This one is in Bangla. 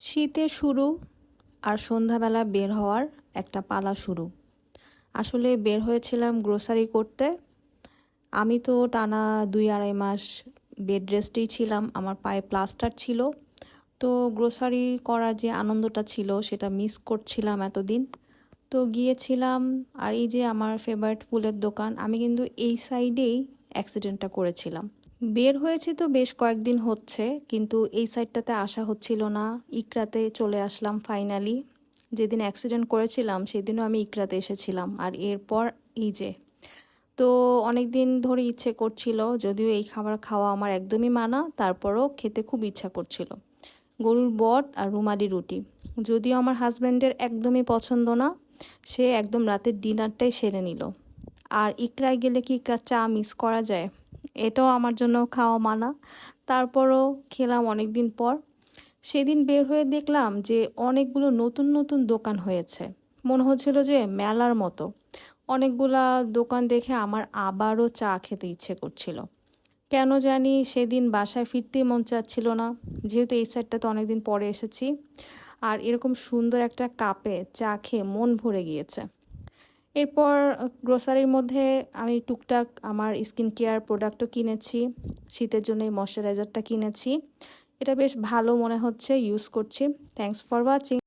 শীতের শুরু আর সন্ধ্যাবেলা বের হওয়ার একটা পালা শুরু। আসলে বের হয়েছিলাম গ্রোসারি করতে। আমি তো টানা 2-2.5 মাস বেড রেস্টেই ছিলাম, আমার পায়ে প্লাস্টার ছিল। তো গ্রোসারি করার যে আনন্দটা ছিল সেটা মিস করছিলাম এতদিন। তো গিয়েছিলাম, আর এই যে আমার ফেভারিট ফুলের দোকান, আমি কিন্তু এই সাইডেই অ্যাক্সিডেন্টটা করেছিলাম। বের হয়েছি তো বেশ কয়েকদিন হচ্ছে, কিন্তু এই সাইডটাতে আসা হচ্ছিল না। ইকরাতে চলে আসলাম ফাইনালি। যেদিন অ্যাক্সিডেন্ট করেছিলাম সেদিনও আমি ইকরাতে এসেছিলাম, আর এরপর এই যে। তো অনেক দিন ধরে ইচ্ছে করছিল, যদিও এই খাবার খাওয়া আমার একদমই মানা, তারপরও খেতে খুব ইচ্ছা করছিল। গরুর বট আর রুমালি রুটি, যদিও আমার হাজব্যান্ডের একদমই পছন্দ না, সে একদম রাতের ডিনারটাই সেরে নিল। আর ইকরায় গেলে কি ইকরার চা মিস করা যায়? এটাও আমার জন্য খাওয়া মানা, তারপরও খেলাম অনেক দিন পর। সেদিন বের হয়ে দেখলাম যে অনেকগুলো নতুন নতুন দোকান হয়েছে, মনে হচ্ছিল যে মেলার মতো। অনেকগুলা দোকান দেখে আমার আবারও চা খেতে ইচ্ছে করছিল। কেন জানি সেদিন বাসায় ফিরতেই মন চাচ্ছিল না, যেহেতু এই সাইডটাতে অনেকদিন পরে এসেছি। আর এরকম সুন্দর একটা কাপে চা খেয়ে মন ভরে গিয়েছে। এরপর গ্রোসারির মধ্যে আমি টুকটাক আমার স্কিন কেয়ার প্রোডাক্টও কিনেছি। শীতের জন্য এই ময়শ্চারাইজারটা কিনেছি, এটা বেশ ভালো মনে হচ্ছে, ইউজ করছি। Thanks for watching.